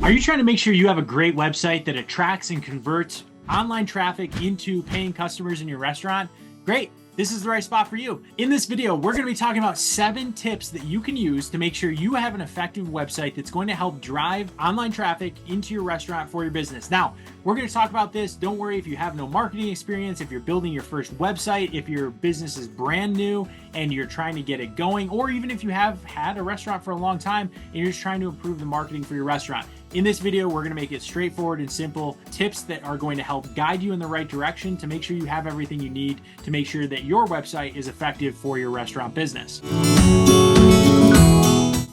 Are you trying to make sure you have a great website that attracts and converts online traffic into paying customers in your restaurant? Great. This is the right spot for you. In this video, we're going to be talking about 7 tips that you can use to make sure you have an effective website that's going to help drive online traffic into your restaurant for your business. Now, we're going to talk about this. Don't worry if you have no marketing experience, if you're building your first website, if your business is brand new and you're trying to get it going, or even if you have had a restaurant for a long time and you're just trying to improve the marketing for your restaurant. In this video, we're going to make it straightforward and simple tips that are going to help guide you in the right direction to make sure you have everything you need to make sure that your website is effective for your restaurant business.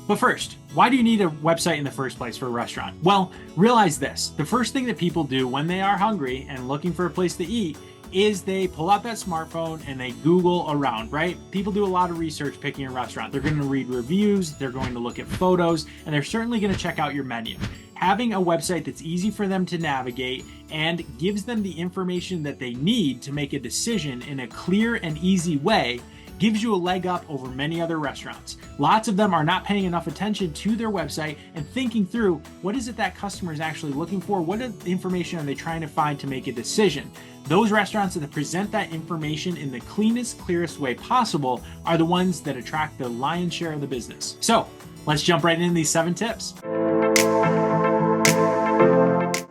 But first, why do you need a website in the first place for a restaurant? Well, realize this. The first thing that people do when they are hungry and looking for a place to eat is they pull out that smartphone and they Google around, right? People do a lot of research picking a restaurant. They're going to read reviews, they're going to look at photos, and they're certainly going to check out your menu. Having a website that's easy for them to navigate and gives them the information that they need to make a decision in a clear and easy way gives you a leg up over many other restaurants. Lots of them are not paying enough attention to their website and thinking through what is it that customer is actually looking for? What information are they trying to find to make a decision? Those restaurants that present that information in the cleanest, clearest way possible are the ones that attract the lion's share of the business. So let's jump right into these 7 tips.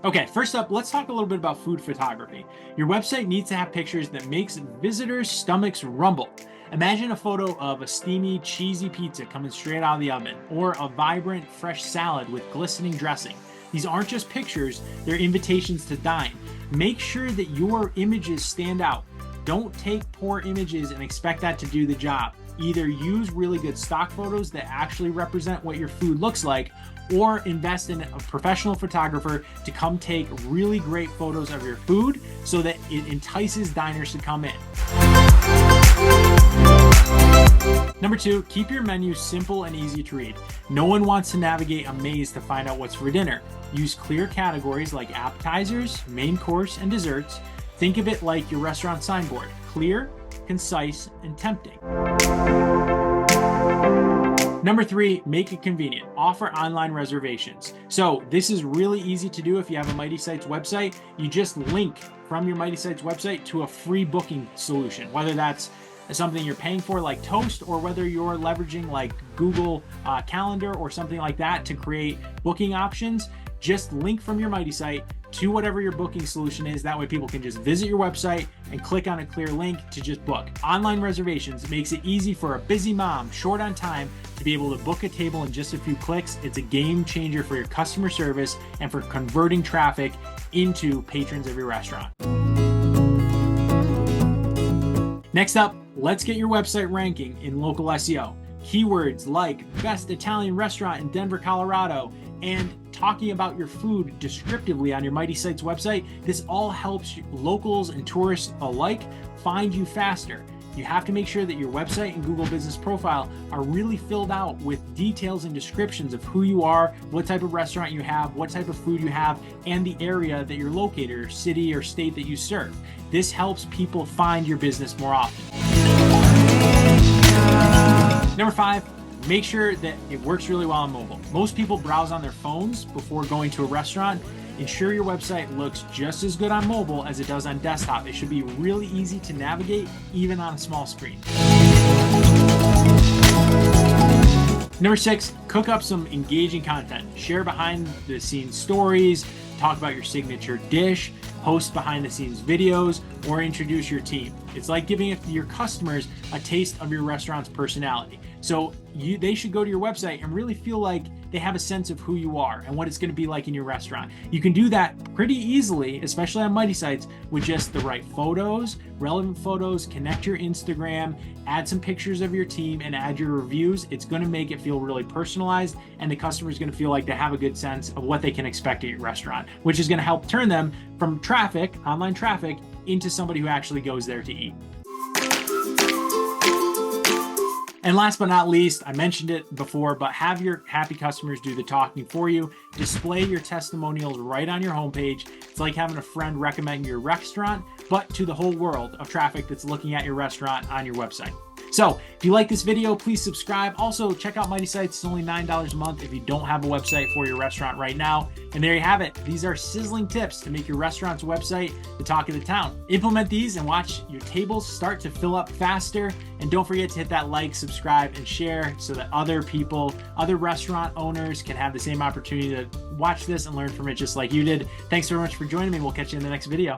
Okay, first up, let's talk a little bit about food photography. Your website needs to have pictures that makes visitors' stomachs rumble. Imagine a photo of a steamy, cheesy pizza coming straight out of the oven, or a vibrant, fresh salad with glistening dressing. These aren't just pictures, they're invitations to dine. Make sure that your images stand out. Don't take poor images and expect that to do the job. Either use really good stock photos that actually represent what your food looks like, or invest in a professional photographer to come take really great photos of your food so that it entices diners to come in. Number 2, keep your menu simple and easy to read. No one wants to navigate a maze to find out what's for dinner. Use clear categories like appetizers, main course, and desserts. Think of it like your restaurant signboard: clear, concise, and tempting. Number 3, make it convenient. Offer online reservations. So this is really easy to do if you have a Mighty Sites website. You just link from your Mighty Sites website to a free booking solution, whether that's something you're paying for like Toast, or whether you're leveraging like Google Calendar or something like that to create booking options. Just link from your Mighty Site to whatever your booking solution is. That way people can just visit your website and click on a clear link to just book. Online reservations makes it easy for a busy mom short on time to be able to book a table in just a few clicks. It's a game changer for your customer service and for converting traffic into patrons of your restaurant. Next up, let's get your website ranking in local SEO. Keywords like best Italian restaurant in Denver, Colorado, and talking about your food descriptively on your Mighty Sites website, this all helps locals and tourists alike find you faster. You have to make sure that your website and Google Business Profile are really filled out with details and descriptions of who you are, what type of restaurant you have, what type of food you have, and the area that you're located, or city or state that you serve. This helps people find your business more often. Number 5, make sure that it works really well on mobile. Most people browse on their phones before going to a restaurant. Ensure your website looks just as good on mobile as it does on desktop. It should be really easy to navigate, even on a small screen. Number 6, cook up some engaging content. Share behind the scenes stories, talk about your signature dish, post behind the scenes videos, or introduce your team. It's like giving your customers a taste of your restaurant's personality. So they should go to your website and really feel like they have a sense of who you are and what it's going to be like in your restaurant. You can do that pretty easily, especially on Mighty Sites, with just the right photos, relevant photos. Connect your Instagram, add some pictures of your team, and add your reviews. It's going to make it feel really personalized, and the customer is going to feel like they have a good sense of what they can expect at your restaurant, which is going to help turn them from traffic, online traffic, into somebody who actually goes there to eat. And last but not least, I mentioned it before, but have your happy customers do the talking for you. Display your testimonials right on your homepage. It's like having a friend recommend your restaurant, but to the whole world of traffic that's looking at your restaurant on your website. So if you like this video, please subscribe. Also, check out Mighty Sites. It's only $9 a month if you don't have a website for your restaurant right now. And there you have it. These are sizzling tips to make your restaurant's website the talk of the town. Implement these and watch your tables start to fill up faster. And don't forget to hit that like, subscribe, and share so that other people, other restaurant owners can have the same opportunity to watch this and learn from it just like you did. Thanks very much for joining me. We'll catch you in the next video.